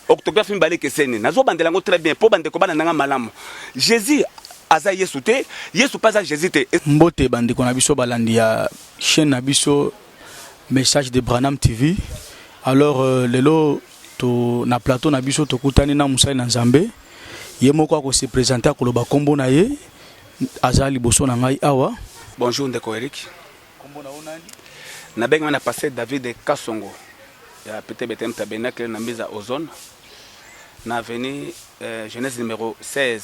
orthographe mibale keseni nazo bandela ngo très bien po bande ko bana nanga malamu Jésus aza Yesu te Yesu pas Jésus te mbote bande ko na biso balandi ya chaîne na biso message de Branham TV alors lelo to na plateau na biso to kutani na Musai na Nzambe ye moko ko se présenter ko loba kombo na ye azali boso na ngai awa. Bonjour ndeko Eric kombo na onani na benga na passé David Kasongo ya peut-être Bethlehem Tabernacle na mise à Ozone na avenue Genèse numéro 16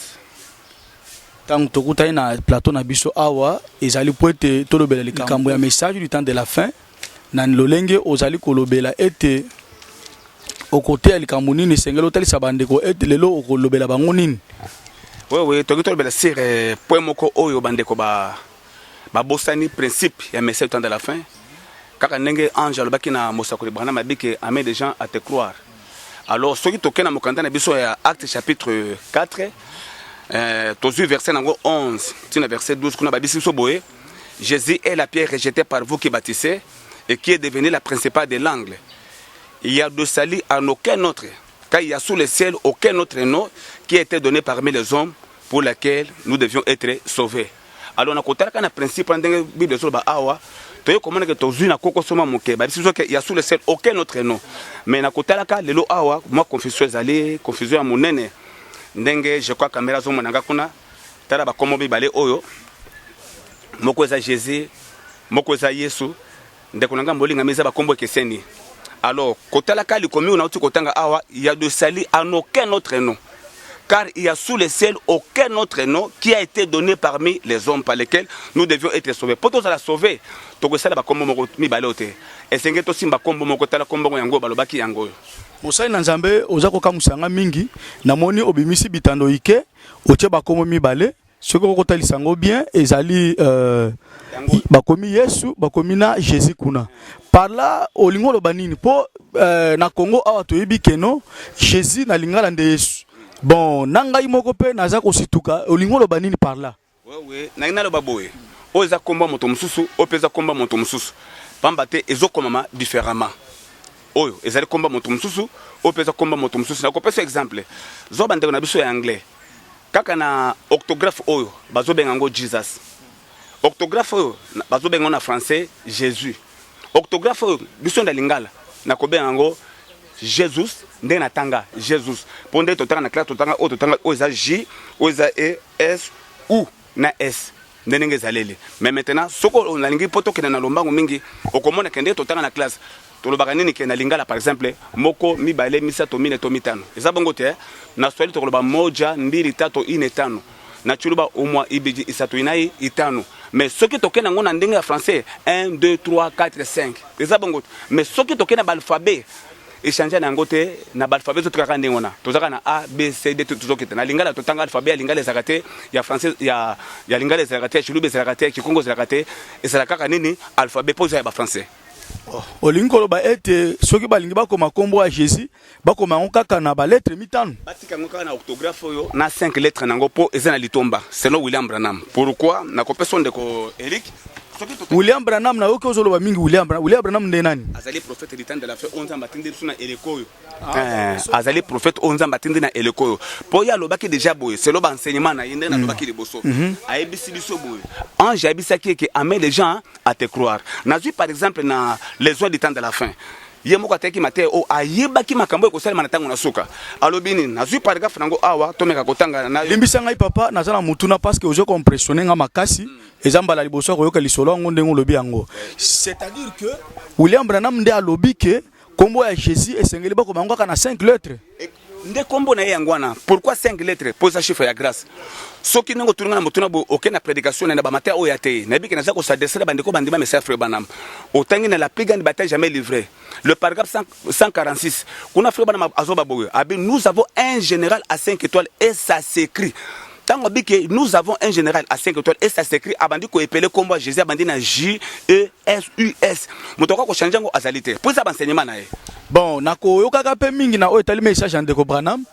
tant to kutani na plateau na biso awa ezali poete to lobela likambo ya message du temps de la fin na lolenge ozali ko lobela ete au côté ya likambo nini sengelo tali sabandeko ete lelo ko lobela bango nini. Oui, to lobela sir point moko oyo bandeko ba bosani principe ya message du temps de la fin kaka ndenge ange alobaki na mosakoli Branham abiki amène des gens à te croire. Alors ce qui tokena mokanda na biso ya Acte chapitre 4 tozu verset nango 11 tina verset 12 kuna babisi so boye Jésus est la pierre rejetée par vous qui bâtissez et qui est devenue la principale de l'angle. Il y a de salut en aucun autre, car il y a sous le ciel aucun autre nom qui a été donné parmi les hommes pour lequel nous devions être sauvés. Alors, on a côté un principe dans la Bible sur le awa, tu sais comment que tu as na koko soma moke, bah il y a sous le ciel aucun autre nom. Mais na côté là le lo awa, moi confusion zali, confusion à mon nene. Ndenge je crois caméra zo mananga kuna, tala ba komo bibale oyo. Moko za Jésus, moko za Yesu, ndeko nanga molinga meza ba kombo keseni. Alors, côté la cali comme on a kotanga awa, il y a de salut en aucun autre nom. Car il y a sous le ciel aucun autre nom qui a été donné parmi les hommes par lesquels nous devions être sauvés. Pour tous la sauver, to sala ba kombo moko mi balote. Esengeto simba kombo moko tala kombo yango balobaki yango. Musai na Nzambe ozako kamusanga mingi namoni obimisi bitando ike otie ba kombo mi bale. Ce que vous avez dit bien, ezali bakomi Yesu, bakomi na Jésus kuna. Par là, au lingo lo banini po na Congo awa to yebi keno Jésus na lingala nde Yesu. Bon, nangai moko pe naza ko situka au lingo lo banini par là. Oui, na ina lo baboye. O eza komba moto mususu, o peza komba moto mususu. Pambate ezo komama différemment. Oyo, ezali komba moto mususu, o peza komba moto mususu. Na ko pesa exemple. Zo bande na biso ya anglais. Kaka na orthographe oyo bazo bengango Jesus. Orthographe oyo bazo bengango na français Jésus. Orthographe oyo biso nda lingala na ko bengango Jesus nde na tanga Jesus. Ponde to tanga na classe to tanga o za J o za E S U na S. Ndenge zalele. Mais maintenant soko on lingi poto kena na lombango mingi okomona kende to tanga na classe. Tolobaka nini ke na lingala par exemple moko mibale misato mine to mitano eza bongo te na swali toloba moja mbili tatu ine tano na chuluba umwa ibiji isato inai itano mais soki tokena ngona ndenge ya français 1 2 3 4 5 eza bongo mais soki tokena ba alphabet échanger na ngote na ba alphabet tokaka ndengona tozaka na A B C D tuzokita na lingala totanga alphabet ya lingala zakate ya français ya lingala zakate ya chuluba zakate ya kikongo zakate ezalaka nini alphabet poza ya ba français. Olingo ba ete soki balingi bakoma kombo ya Jésus bakoma kaka na ba lettre mitano batika ngoka na orthographe yo na 5 lettres nango po ezana litomba selon William Branham. Pourquoi na kopesa ndeko Eric William Branham na yoki ozoloba mingi William Branham nde nani azali prophète du temps de la fin 11 ans batindi suna elekoyo azali prophète 11 ans batindi na elekoyo po ya lobaki déjà boye selon ba enseignement na yende na lobaki liboso ayebisi biso boye ange ayebisaki ke amène les gens à te croire na par exemple na les oies du temps de la fin yemoko ateki mate o ayebaki makambo ekosala manatango na suka alobini nazwi paragraphe nango awa tomeka kotanga na limbisa ngai papa nazana mutuna parce que ozo compressionner nga makasi ezambala liboso ko yoka lisolo ngo ndengo lobi yango c'est-à-dire que William Branham nde alobi ke kombo ya Jésus esengeli bako mango kana 5 lettres nde kombo na yangwana pourquoi 5 lettres posa chiffre ya grâce soki nango tunga na mutuna bo okena prédication na ba matin o yate na biki na zako s'adresser bandeko bandima message frère Branham otangi na la plus grande bataille jamais livrée le paragraphe 146 kuna frère Branham azoba boyo abi nous avons un général à 5 étoiles et ça s'écrit tant que nous avons un général à 5 étoiles et ça s'écrit abandi ko epelé combo Jésus abandi na J E S U S mutoko ko changer ngo azalité pour ça enseignement na ye. Bon nako yokaka pe mingi na o etali message ndeko Branham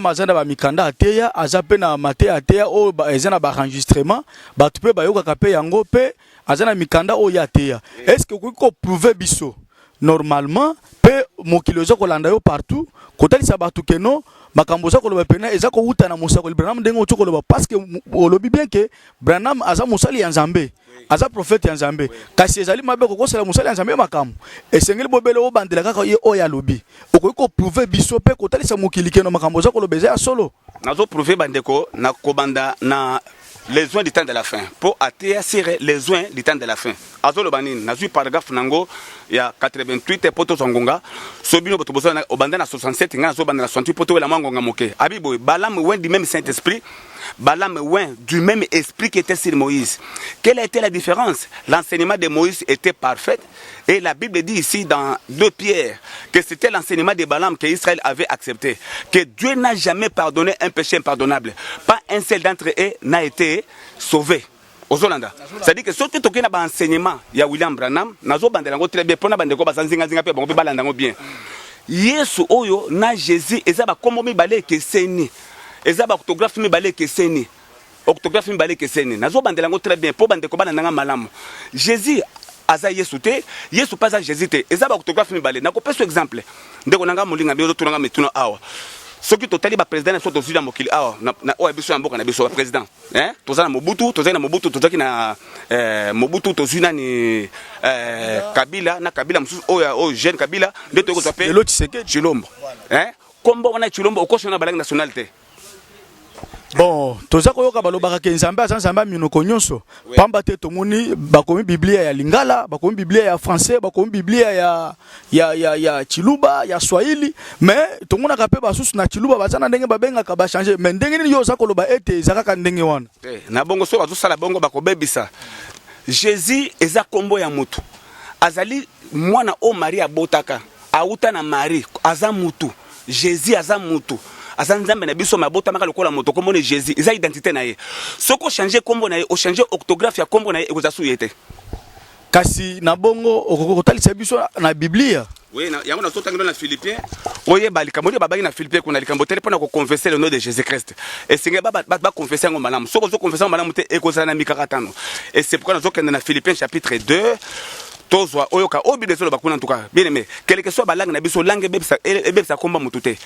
azanda ba mikanda ateya azape na mate ateya o ezana ba enregistrement ba tupe ba yokaka pe yango pe azana mikanda o ya ateya est-ce que ko prouver biso normalement pe mokilozo ko landa yo partout kotalisa bato keno makambo za koloba pena eza ko uta na mosakoli Branham ndenge oto koloba parce que olobi bien que Branham aza mosali ya Nzambe aza prophète ya Nzambe kasi ezali mabe ko kosala mosali ya Nzambe makambo esengeli bobele o bandela kaka ye o ya lobi okoki ko prouver biso pe kotalisa mokili keno makambo za koloba eza ya solo nazo prouver bandeko na kobanda na les soins du temps de la fin pour attirer les soins du temps de la fin azolo banini nazui paragraphe nango ya 88 poto zongonga sobino boto bosana obanda na 67 nga zo banda na 68 poto wela mangonga moke abibo Balaam oint du même Saint-Esprit Balaam oint du même esprit qui était sur Moïse. Quelle était la différence? L'enseignement de Moïse était parfait et la Bible dit ici dans 2 Pierre que c'était l'enseignement de Balaam que Israël avait accepté, que Dieu n'a jamais pardonné un péché impardonnable, pas un seul d'entre eux n'a été sauvé. C'est-à-dire que surtout tu as un enseignement, il y a William Branham, nazo bandelango très bien, pona bandeko basanzinga zinga pe bango balandango bien. Yesu oyo na Jésus ezaba komo mi balé ke seni. Ezaba orthographe mi balé ke seni. Orthographe mi balé ke seni. Nazo bandelango très bien, po bandeko balandanga malamu. Jésus aza Yesu te, Yesu pas Jésus te. Ezaba orthographe mi balé. Nako peso exemple. Ndeko nanga mulinga biyo tunanga metuno awa. Ce qui totali ba président so tozila mokili awa na o biso mboka na biso président tozana Mobutu tozaki na Mobutu tozina ni Kabila na Kabila mususu o jeune Kabila nde to ko topé l'autre c'est que Chilombo kombo wana Chilombo okosona balangi nationalité. Bon, toza koyoka balobaka ke Nzambe aza Nzambe minoko nyonso. Pamba te tomoni bakomi Biblia ya Lingala, bakomi Biblia ya français, bakomi Biblia ya Chiluba, ya Swahili, mais tomona ka pe basusu na Chiluba bazana ndenge babenga ka ba changer, mais ndenge nini yo za koloba ete ezaka ndenge wana. Na bongo so bazo sala bongo bakobebisa. Jésus eza kombo ya mutu. Azali mwana o Maria botaka, auta na Marie, aza mutu. Jésus aza mutu. Azanzambe na biso mabota maka lokola moto kombo ne Jésus eza identité na ye soko changer kombo na ye o changer orthographe ya kombo na ye ekoza suyete kasi na bongo okokotalisa biso na Biblia oui na yango na sotangelo na Philippiens oye balika modi babaki na Philippiens kuna likambo tele pona ko confesser le nom de Jésus-Christ et singa ba confesser ngo malamu soko zo confesser malamu te ekozala na mikakatano et c'est pourquoi nous okenda na Philippiens chapitre 2 tozwa oyoka obi solo bakuna en tout cas bien aimé quelle que soit ba langue na biso langue bebisa komba mutute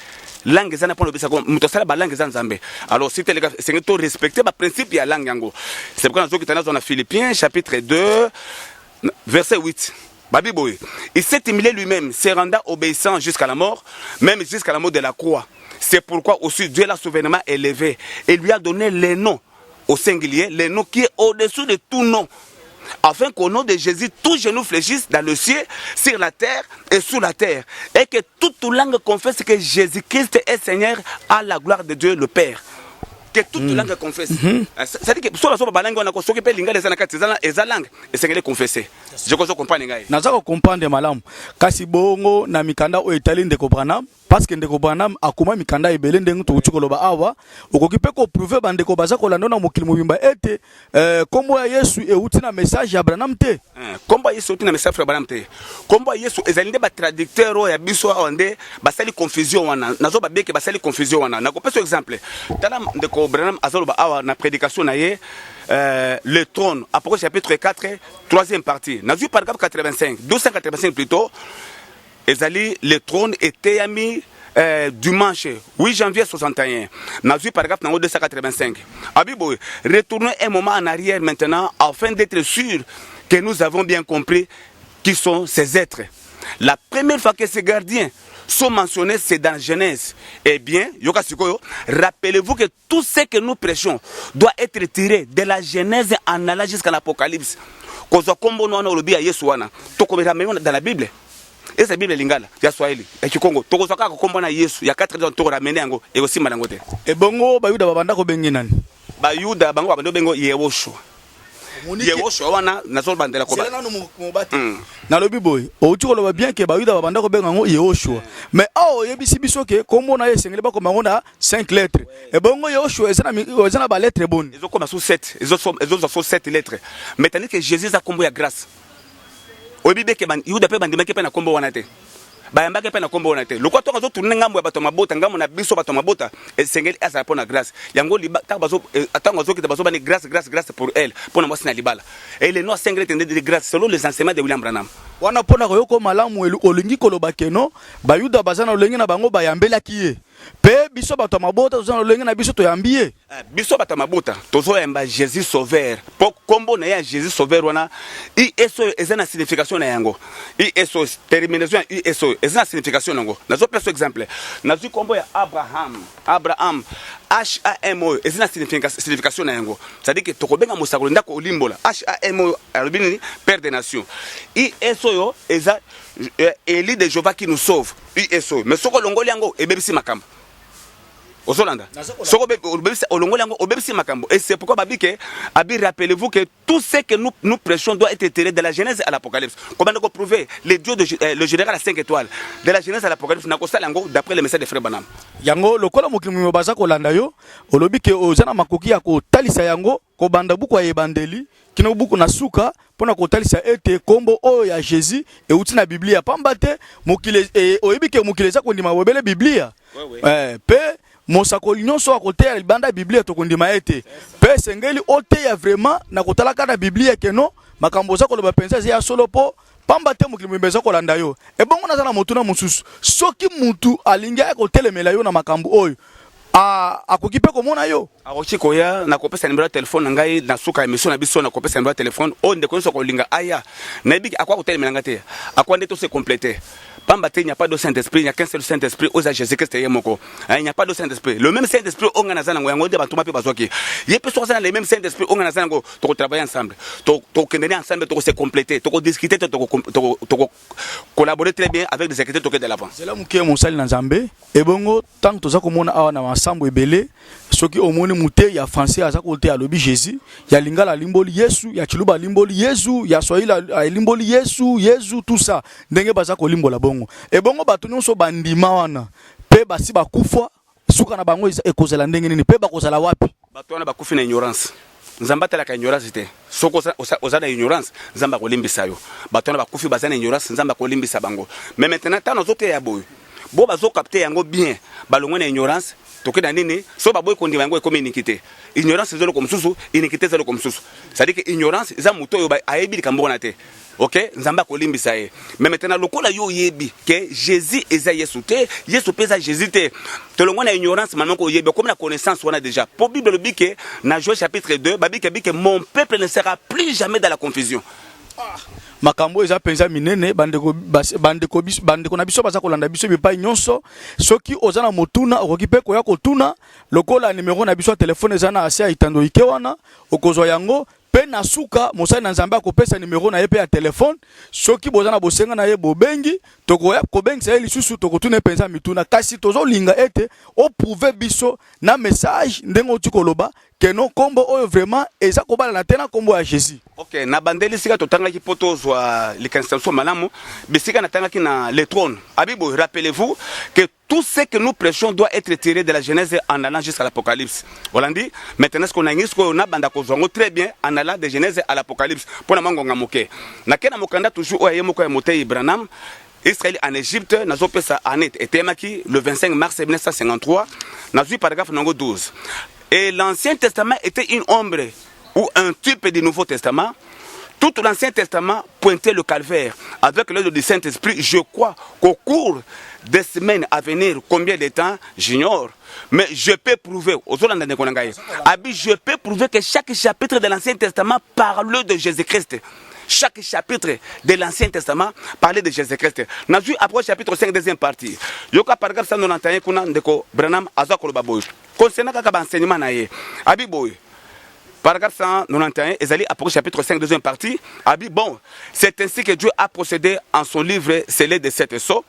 langue zana pona bebisa komba mutosala ba langue za Nzambe alors si les gars c'est to respecter ba principe ya langue yango c'est pourquoi nous okitana dans Philippiens chapitre 2 verset 8 Babiboy il s'est humilié lui-même se rendant obéissant jusqu'à la mort même jusqu'à la mort de la croix c'est pourquoi aussi Dieu l'a souverainement élevé et lui a donné les noms au singulier les noms qui est au-dessous de tout nom afin qu'au nom de Jésus, tous genoux fléchissent dans le ciel, sur la terre et sous la terre. Et que toute langue confesse que Jésus-Christ est Seigneur à la gloire de Dieu le Père. Que toute langue confesse. Ça dit que sur la langue, on a construit que l'ingale est la langue. Et c'est qu'elle est confessée. Je comprends. Naza ko comprendre malamu. Kasi bongo na mikanda o Italie ndeko Branham parce que ndeko Branham akuma mikanda ebele ndenge to koloba awa okoki pe ko prouver bandeko baza ko landa na mokili mobimba ete kombo ya Yesu euti na message ya Branham te. Kombo ya Yesu euti na message ya Branham te. Kombo ya Yesu ezali nde ba traducteur ya biso onde basali confusion wana. Nazo ba beke basali confusion wana. Na ko peso exemple. Tala ndeko Branham azoloba awa na prédication na ye le trône, Apocalypse chapitre 4, 3e partie. Dans le paragraphe 85, 285 plutôt, le trône était mis dimanche 8 janvier 61. Dans le paragraphe 285. Abibo, retournons un moment en arrière maintenant afin d'être sûr que nous avons bien compris qui sont ces êtres. La première fois que ces gardiens sont mentionnés, c'est dans Genèse. Eh bien, rappelez-vous que tout ce que nous prêchons doit être tiré de la Genèse en allant jusqu'à l'Apocalypse. Dans la Bible. Et c'est la Bible lingala, ya Swahili, ya Kikongo. Tokozaka kombo na Yesu, ya 4 ans to ramener yango et aussi malangote. Et bongo bayuda babanda ko bengi nani? Bayuda bango babando bengo Yehoshua. Yehoshua wana nazo bandela ko ba. C'est là nous mobati. Na lobi boy, o uti ko loba bien que bayuda babanda ko benga ngo Yehoshua. Mais oh yebisi biso ke kombo na yesengele ba ko mango 5 lettres. Et bongo Yehoshua ezana ba lettres bonnes. Ils ont comme sous 7, ils ont 7 lettres. Mais tandis que Jésus a kombo ya grâce. Obibe ke ban yuda pe bandima ke pe na kombo wana te. bayambaki pe na kombo na te lokwa to zo tourner ngambo ya bato mabota ngambo na biso bato mabota esengeli asa pona grâce yango liba ta bazo atango zo kita bazo bani grâce pour elle pona mwasi na libala et les noirs sengeli tende de grâce selon les enseignements de William Branham wana pona koyoko malamu olingi koloba keno bayuda bazana olengi na bango bayambelaki ye pe biso bato mabota tozana olengi na biso toyambiye biso bato mabota tozo yamba Jésus sauveur po kombo na ya Jésus sauveur wana eso ezana signification na yango eso terminaison eso ezana signification nango nazo peso exemple nazo kombo ya Abraham HAMO ezana signification na yango c'est-à-dire que tokobenga musakolo ndako olimbola HAMO alobini père des nations eso yo eza Élie de Jéhovah qui nous sauve eso mais soko longoli yango ebebisi makambo Ozolanda. Et c'est pourquoi Abi rappelez-vous que tout ce que nous prêchons doit être tiré de la Genèse à l'Apocalypse. Comment nous prouver les dieux le général à 5 étoiles de la Genèse à l'Apocalypse d'après le message de Frère Branham. Yango lokola mokili baza ko landa yo olobi ke ozana makoki ya ko talisa yango ko banda buku ya ebandeli kino buku na suka pona ko talisa ete kombo oyo ya Jésus e uti na Biblia pamba te mokili oyebi ke mokili za ko ndima webele Biblia. Pe mosakoli nyonso akoteya libanda Biblia tokondima ete pe sengeli oteya vraiment na kotala kana Biblia keno makambo za koloba pensa ya solo po pamba te mokili mbeza kolanda yo e bongo nazana motuna mususu soki mutu alingi akotelemela yo na makambo oyo akoki pe komona yo akoki koya na kopesa numéro ya telefone ngai na suka emission na biso na kopesa numéro ya telefone o ndeko nso kolinga aya na biki akwa kotelemela ngate akwa ndeto se compléter pamba te il n'y a pas de Saint-Esprit, il n'y a qu'un seul Saint-Esprit aux Jésus-Christ et Yemoko. Il n'y a pas de Saint-Esprit. Le même Saint-Esprit on a zanango yango de batuma pe bazoki. Il peut sortir les mêmes Saint-Esprit on a zanango to travailler ensemble. To kender ensemble to se compléter, to discuter, to collaborer très bien avec des écritures to de l'avant. C'est là mukie monsali na Nzambe et bongo tant to za komona awa na ensemble ebele soki omoni mute ya français aza kote alobi Jésus, ya lingala limboli Yesu, ya chiluba limboli Yesu, ya swahili limboli Yesu tout ça. Ndenge baza ko limbola bongo. Et bongo bato nyonso bandima wana pe basi bakufa suka na bango ekozela ndenge nini pe bakozala wapi bato wana bakufi na ignorance nzamba tala ka ignorance te soko ozana ignorance nzamba kolimbisa yo bato wana bakufi bazana ignorance nzamba kolimbisa bango mais maintenant tano zote ya boyo bo bazo capter yango bien balongwe na ignorance toke na nini so baboy kondima yango ekomi iniquité ignorance zelo comme susu iniquité zelo comme susu ça dit que ignorance za muto yo ba ayebi kambo na te. Ok, nzamba kolimbisa ye. Mais maintenant lokola yo yebi que Jésus eza Yesu te, Yesu pesa Jésus te. Te longo na ignorance maintenant ko yebi comme la connaissance on a déjà. Pour Bible le bique na Joël chapitre 2, babi que mon peuple ne sera plus jamais dans la confusion. Makambo eza penza minene bandeko na biso baza kolanda biso bipa nyonso soki ozana motuna okokipe koya kotuna lokola numéro na biso ya telefone ezana asia itando ike wana okozwa yango pe na suka mosali na Nzambe akopesa numéro na ye pe ya telefone soki bozana bosenga na ye bobengi tokoya kobengisa ye lisusu tokotuna penza mituna kasi tozolinga ete o prouver biso na message ndengo oti koloba keno kombo oyo vraiment eza kobala na tena kombo ya Jésus. OK, na bandeli sika totanga ki poto zwa likansanso malamu bisika na tanga ki na le trône. Abibo, rappelez-vous que tout ce que nous prêchons doit être tiré de la Genèse en allant jusqu'à l'Apocalypse. Holandi, maintenant ce qu'on a dit, ce qu'on a banda kozongo très bien en allant de Genèse à l'Apocalypse. Pour la mango ngamoke. Na kena mokanda toujours oye moko ya motei Branham. Israël en Égypte, nazo pesa anet etemaki le 25 mars 1953, nazo paragraphe numéro 12. Et l'Ancien Testament était une ombre ou un type du Nouveau Testament. Tout l'Ancien Testament pointait le calvaire. Avec l'aide du Saint-Esprit, je crois qu'au cours des semaines à venir, combien de temps, j'ignore. Mais je peux prouver, je peux prouver que chaque chapitre de l'Ancien Testament parle de Jésus-Christ. Chaque chapitre de l'Ancien Testament parlait de Jésus-Christ. Nous avons après chapitre 5, deuxième partie. Yoka paragraphe 191, kuna ndeko Branham azakolo baboy. Concernant kaka enseignement na ye. Abi boy. Paragraphe 191, Ezali après chapitre 5, deuxième partie. Abi bon, c'est ainsi que Dieu a procédé en son livre scellé de 7 sceaux.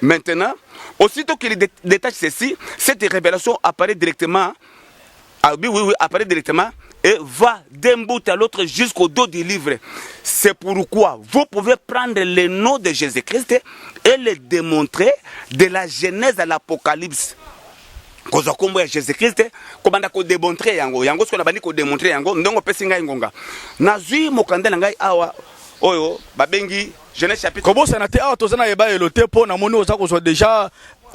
Maintenant, aussitôt qu'il détache ceci, cette révélation apparaît directement. Apparaît directement et va d'un bout à l'autre jusqu'au dos du livre. C'est pourquoi vous pouvez prendre le nom de Jésus-Christ et le démontrer de la Genèse à l'Apocalypse. Koza kombo ya Jésus-Christ, komanda ko démontrer yango. Yango ce qu'on a bani ko démontrer yango, ndongo pesinga ngonga. Nazui mokanda ngai awa oyo babengi Genèse chapitre. Comment ça n'a été ah tozana yeba elote po na moni oza ko déjà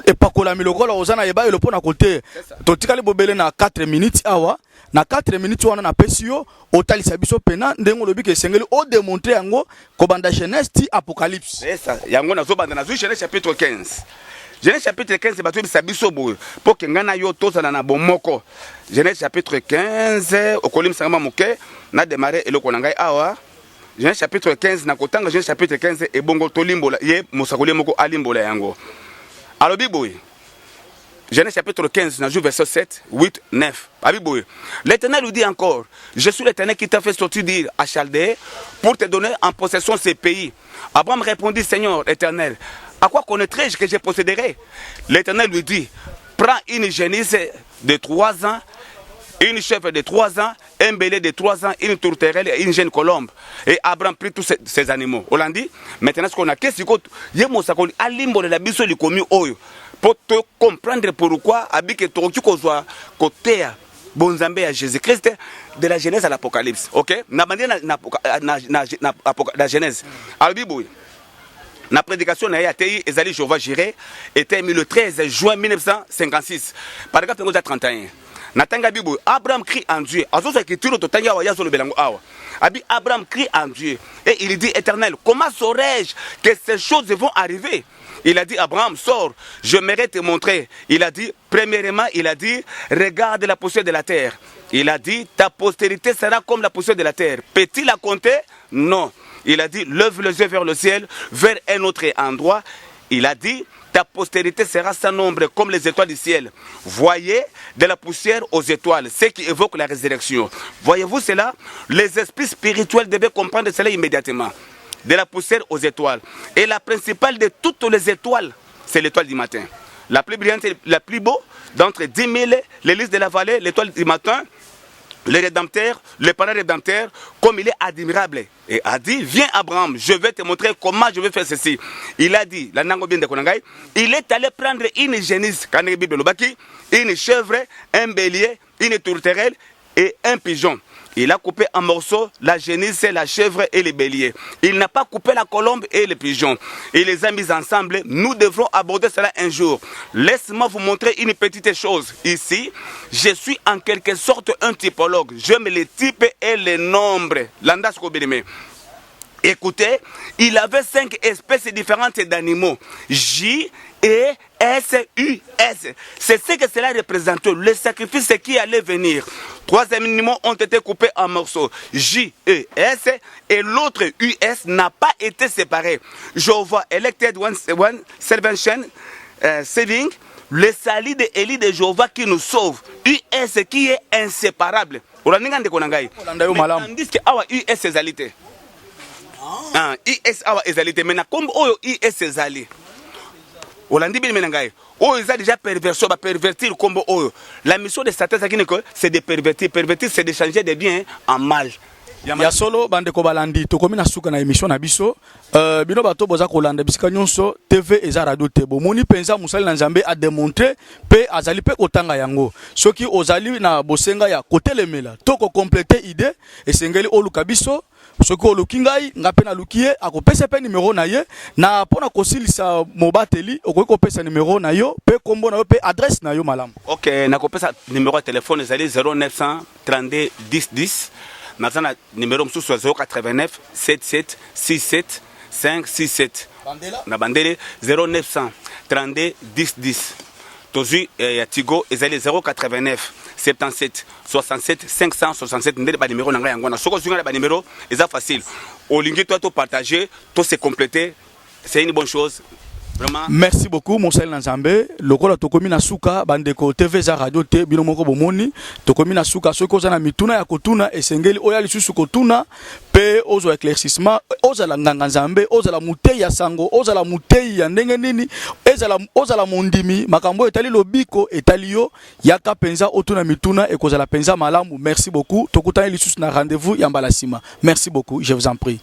epakola milokolo ozana yeba elo po na côté totikali bobele na 4 minutes awa na 4 minutes wana na pesio otalisa biso pena ndengo lobi ke sengeli o démontrer yango ko banda Genèse ti Apocalypse. C'est ça yango nazo banda na Genèse chapitre 15. Genèse chapitre 15 bato bisa biso boye po ke ngana yo tozana na bomoko. Genèse chapitre 15 okolim sangama moke na démarrer eloko na ngai awa. Genèse chapitre 15 na kotanga Genèse chapitre 15 et bongo tolimbola ye mosakoli moko alimbola yango. Alobi boye. Genèse chapitre 15 na verset 7, 8, 9. Abiboye. L'Éternel lui dit encore, je suis l'Éternel qui t'a fait sortir d'Ir à Chaldée pour te donner en possession ces pays. Abraham répondit, Seigneur Éternel, à quoi connaîtrai-je que je posséderai? L'Éternel lui dit, prends une génisse de 3 ans, une chèvre de 3 ans, un bélier de 3 ans, une tourterelle et une jeune colombe. Et Abraham prit tous ces animaux. On l'a dit, maintenant ce qu'on a, qu'est-ce qu'on a limbo de la biso du commis oyo. Pour te comprendre pourquoi, Abike Toroki Kozwa, côté Bonzambe à Jésus-Christ, de la Genèse à l'Apocalypse. Ok? Na Genèse. Albiboui. La prédication n'a été Ezali Jéhovah Jiré était mis le 13 juin 1956. Paragraphe 31. Natanga Bibo, Abraham crie en Dieu. Abraham crie en Dieu. Et il dit, Éternel, comment saurais-je que ces choses vont arriver? Il a dit, Abraham, sors, je m'aimerais te montrer. Il a dit, premièrement, il a dit, regarde la poussière de la terre. Il a dit, ta postérité sera comme la poussière de la terre. Peut-il la compter? Non. Il a dit, lève les yeux vers le ciel, vers un autre endroit. Il a dit, ta postérité sera sans nombre comme les étoiles du ciel. Voyez de la poussière aux étoiles, ce qui évoque la résurrection. Voyez-vous cela? Les esprits spirituels devaient comprendre cela immédiatement. De la poussière aux étoiles. Et la principale de toutes les étoiles, c'est l'étoile du matin. La plus brillante et la plus beau, d'entre 10 000, l'hélice de la vallée, l'étoile du matin, le rédempteur, le parent rédempteur, comme il est admirable. Et a dit, viens Abraham, je vais te montrer comment je vais faire ceci. Il a dit, il est allé prendre une génisse, une chèvre, un bélier, une tourterelle et un pigeon. Il a coupé en morceaux la génisse, la chèvre et le bélier. Il n'a pas coupé la colombe et le pigeon. Il les a mis ensemble. Nous devrons aborder cela un jour. Laisse-moi vous montrer une petite chose. Ici, je suis en quelque sorte un typologue. J'aime les types et les nombres. Landas Kobirime. Écoutez, il avait 5 espèces différentes d'animaux. J, E, S, U, S. C'est ce que cela représente, le sacrifice qui allait venir. 3 animaux ont été coupés en morceaux. J, E, S. Et l'autre US n'a pas été séparé. Je vois Elected One Salvation Saving. Le salut de Élie de Jéhovah qui nous sauve. US qui est inséparable. Tandis que US est alité. IS awa ezalité mais na comme oyo IS ezali Olandi bin menangai oyo eza déjà perversion ba pervertir comme oyo la mission de Satan c'est de pervertir c'est de changer de bien en mal. Ya solo bande ko balandi to komi na suka na émission na biso bino bato boza ko landa bisika nyonso TV eza radio tebo moni penza musali na Nzambe a démontrer pe azali pe kotanga yango soki ozali na bosenga ya kotelemela to ko compléter idée esengeli oluka biso soki oluki ngai nga pe na lukie akopesa pe numéro na ye na pona kosilisa mobateli okoki kopesa numéro na yo pe kombo na yo pe adresse na yo malamu. OK na kopesa numéro de téléphone ezali 0900 32 10 10 Maintenant, numéro 089 77 67 567. Na bandele 0900 32 10 10. Tozu ya Tigo ezali 089 77 67 567 ndele ba numéro nanga yango na soko zunga ba numéro eza facile. Olingi toi to partager, to se compléter, c'est une bonne chose. Vraiment. Merci beaucoup Monsali Nzambe. Lokola tokomi na suka bandeko TV za radio te bino moko bomoni tokomi na suka soki oza na mituna ya kotuna esengeli oya lisusu kotuna pe ozo éclaircissement oza la nganga Nzambe oza la mutei ya sango oza la mutei ya ndenge nini oza la mondimi makambo etali lobiko etali yo yaka penza otuna mituna ekozala penza malamu. Merci beaucoup tokutani lisusu na rendez-vous ya mbala sima. Merci beaucoup, je vous en prie.